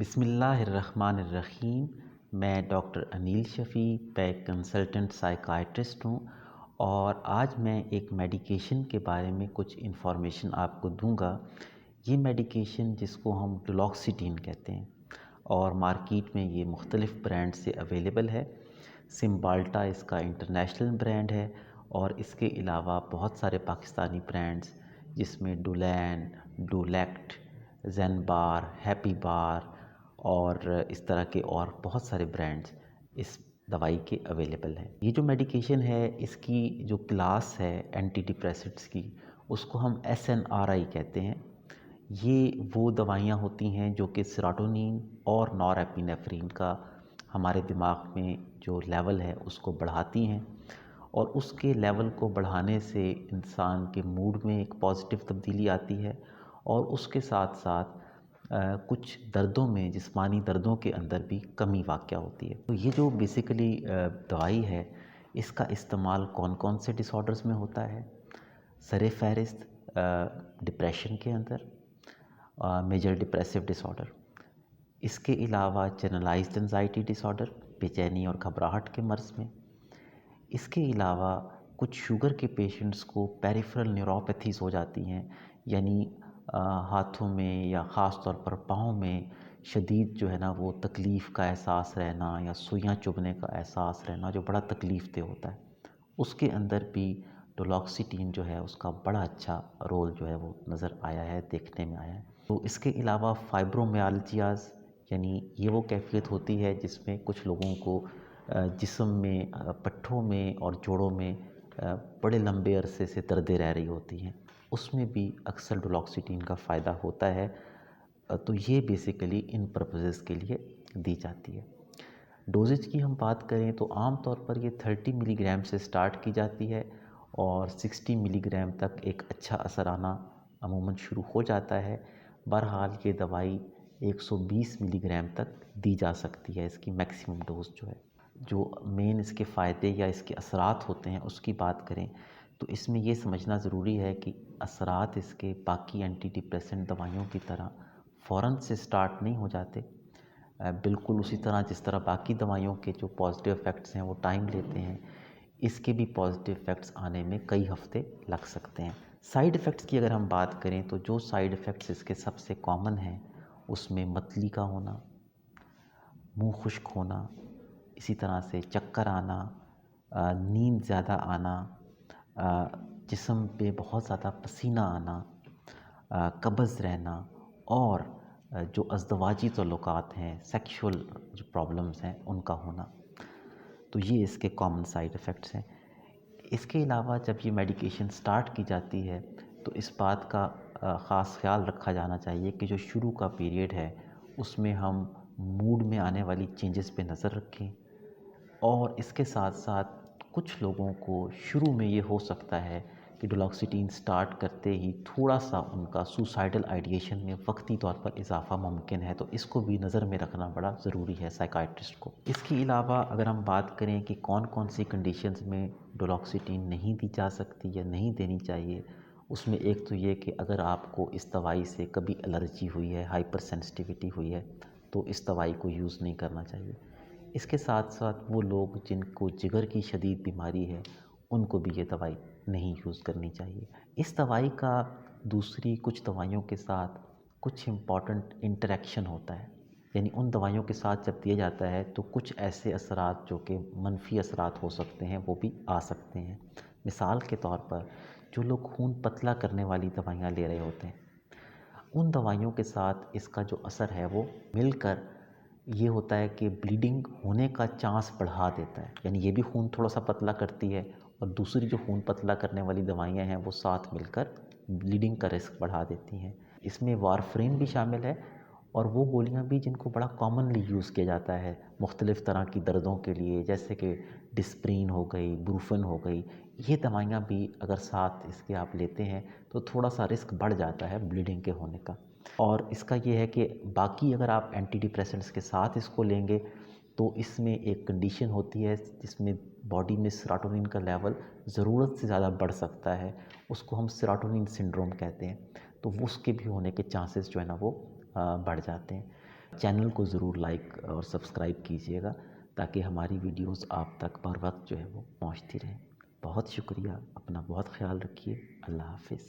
بسم اللہ الرحمن الرحیم۔ میں ڈاکٹر انیل شفیع پیک کنسلٹنٹ سائیکائٹرسٹ ہوں، اور آج میں ایک میڈیکیشن کے بارے میں کچھ انفارمیشن آپ کو دوں گا۔ یہ میڈیکیشن جس کو ہم ڈولاکسیٹین کہتے ہیں، اور مارکیٹ میں یہ مختلف برانڈ سے اویلیبل ہے۔ سمبالٹا اس کا انٹرنیشنل برانڈ ہے، اور اس کے علاوہ بہت سارے پاکستانی برانڈز جس میں ڈولین، ڈولیکٹ، زین بار، ہیپی بار اور اس طرح کے اور بہت سارے برانڈز اس دوائی کے اویلیبل ہیں۔ یہ جو میڈیکیشن ہے، اس کی جو کلاس ہے اینٹی ڈپریسنٹس کی، اس کو ہم SNRI کہتے ہیں۔ یہ وہ دوائیاں ہوتی ہیں جو کہ سیروٹونین اور نور ایپینیفرین کا ہمارے دماغ میں جو لیول ہے اس کو بڑھاتی ہیں، اور اس کے لیول کو بڑھانے سے انسان کے موڈ میں ایک پازیٹیو تبدیلی آتی ہے، اور اس کے ساتھ ساتھ کچھ دردوں میں، جسمانی دردوں کے اندر بھی کمی واقع ہوتی ہے۔ تو یہ جو بیسیکلی دوائی ہے، اس کا استعمال کون کون سے ڈس آرڈرز میں ہوتا ہے؟ سر فہرست ڈپریشن کے اندر، میجر ڈپریسو ڈس آرڈر، اس کے علاوہ جنرلائزڈ انزائٹی ڈس آرڈر، بے چینی اور گھبراہٹ کے مرض میں، اس کے علاوہ کچھ شوگر کے پیشنٹس کو پیریفرل نیوروپیتھیز ہو جاتی ہیں، یعنی ہاتھوں میں یا خاص طور پر پاؤں میں شدید جو ہے نا وہ تکلیف کا احساس رہنا، یا سوئیاں چبھنے کا احساس رہنا جو بڑا تکلیف دہ ہوتا ہے۔ اس کے اندر بھی ڈولاکسیٹین جو ہے اس کا بڑا اچھا رول جو ہے وہ نظر آیا ہے، دیکھنے میں آیا ہے۔ تو اس کے علاوہ فائبرومیالجیاز، یعنی یہ وہ کیفیت ہوتی ہے جس میں کچھ لوگوں کو جسم میں، پٹھوں میں اور جوڑوں میں بڑے لمبے عرصے سے دردیں رہ رہی ہوتی ہیں، اس میں بھی اکثر ڈولاکسیٹین کا فائدہ ہوتا ہے۔ تو یہ بیسیکلی ان پرپزز کے لیے دی جاتی ہے۔ ڈوزج کی ہم بات کریں تو عام طور پر یہ 30 ملی گرام سے سٹارٹ کی جاتی ہے، اور 60 ملی گرام تک ایک اچھا اثر آنا عموماً شروع ہو جاتا ہے۔ بہرحال یہ دوائی 120 ملی گرام تک دی جا سکتی ہے، اس کی میکسیمم ڈوز جو ہے۔ جو مین اس کے فائدے یا اس کے اثرات ہوتے ہیں اس کی بات کریں تو اس میں یہ سمجھنا ضروری ہے کہ اثرات اس کے باقی اینٹی ڈپریسنٹ دوائیوں کی طرح فوراً سے سٹارٹ نہیں ہو جاتے، بالکل اسی طرح جس طرح باقی دوائیوں کے جو پازیٹیو ایفیکٹس ہیں وہ ٹائم لیتے ہیں، اس کے بھی پازیٹیو ایفیکٹس آنے میں کئی ہفتے لگ سکتے ہیں۔ سائیڈ ایفیکٹس کی اگر ہم بات کریں تو جو سائیڈ ایفیکٹس اس کے سب سے کامن ہیں اس میں متلی کا ہونا، منہ خشک ہونا، اسی طرح سے چکر آنا، نیند زیادہ آنا، جسم پہ بہت زیادہ پسینہ آنا، قبض رہنا، اور جو ازدواجی تعلقات ہیں، سیکشول جو پرابلمز ہیں ان کا ہونا۔ تو یہ اس کے کامن سائیڈ ایفیکٹس ہیں۔ اس کے علاوہ جب یہ میڈیکیشن سٹارٹ کی جاتی ہے تو اس بات کا خاص خیال رکھا جانا چاہیے کہ جو شروع کا پیریڈ ہے اس میں ہم موڈ میں آنے والی چینجز پہ نظر رکھیں، اور اس کے ساتھ ساتھ کچھ لوگوں کو شروع میں یہ ہو سکتا ہے کہ ڈولاکسیٹین سٹارٹ کرتے ہی تھوڑا سا ان کا سوسائڈل آئیڈیشن میں وقتی طور پر اضافہ ممکن ہے، تو اس کو بھی نظر میں رکھنا بڑا ضروری ہے سائیکائٹرسٹ کو۔ اس کے علاوہ اگر ہم بات کریں کہ کون کون سی کنڈیشنز میں ڈولاکسیٹین نہیں دی جا سکتی یا نہیں دینی چاہیے، اس میں ایک تو یہ کہ اگر آپ کو اس دوائی سے کبھی الرجی ہوئی ہے، ہائپر سینسٹیویٹی ہوئی ہے، تو اس دوائی کو یوز نہیں کرنا چاہیے۔ اس کے ساتھ ساتھ وہ لوگ جن کو جگر کی شدید بیماری ہے ان کو بھی یہ دوائی نہیں یوز کرنی چاہیے۔ اس دوائی کا دوسری کچھ دوائیوں کے ساتھ کچھ امپورٹنٹ انٹریکشن ہوتا ہے، یعنی ان دوائیوں کے ساتھ جب دیا جاتا ہے تو کچھ ایسے اثرات جو کہ منفی اثرات ہو سکتے ہیں وہ بھی آ سکتے ہیں۔ مثال کے طور پر جو لوگ خون پتلا کرنے والی دوائیاں لے رہے ہوتے ہیں، ان دوائیوں کے ساتھ اس کا جو اثر ہے وہ مل کر یہ ہوتا ہے کہ بلیڈنگ ہونے کا چانس بڑھا دیتا ہے، یعنی یہ بھی خون تھوڑا سا پتلا کرتی ہے، اور دوسری جو خون پتلا کرنے والی دوائیاں ہیں وہ ساتھ مل کر بلیڈنگ کا رسک بڑھا دیتی ہیں۔ اس میں وارفرین بھی شامل ہے، اور وہ گولیاں بھی جن کو بڑا کامنلی یوز کیا جاتا ہے مختلف طرح کی دردوں کے لیے، جیسے کہ ڈسپرین ہو گئی، بروفن ہو گئی۔ یہ دوائیاں بھی اگر ساتھ اس کے آپ لیتے ہیں تو تھوڑا سا رسک بڑھ جاتا ہے بلیڈنگ کے ہونے کا۔ اور اس کا یہ ہے کہ باقی اگر آپ اینٹی ڈپریسنٹس کے ساتھ اس کو لیں گے تو اس میں ایک کنڈیشن ہوتی ہے جس میں باڈی میں سیروٹونین کا لیول ضرورت سے زیادہ بڑھ سکتا ہے، اس کو ہم سیروٹونین سنڈروم کہتے ہیں، تو اس کے بھی ہونے کے چانسز جو ہے نا وہ بڑھ جاتے ہیں۔ چینل کو ضرور لائک اور سبسکرائب کیجیے گا تاکہ ہماری ویڈیوز آپ تک بر وقت جو ہے وہ پہنچتی رہیں۔ بہت شکریہ، اپنا بہت خیال رکھیے، اللہ حافظ۔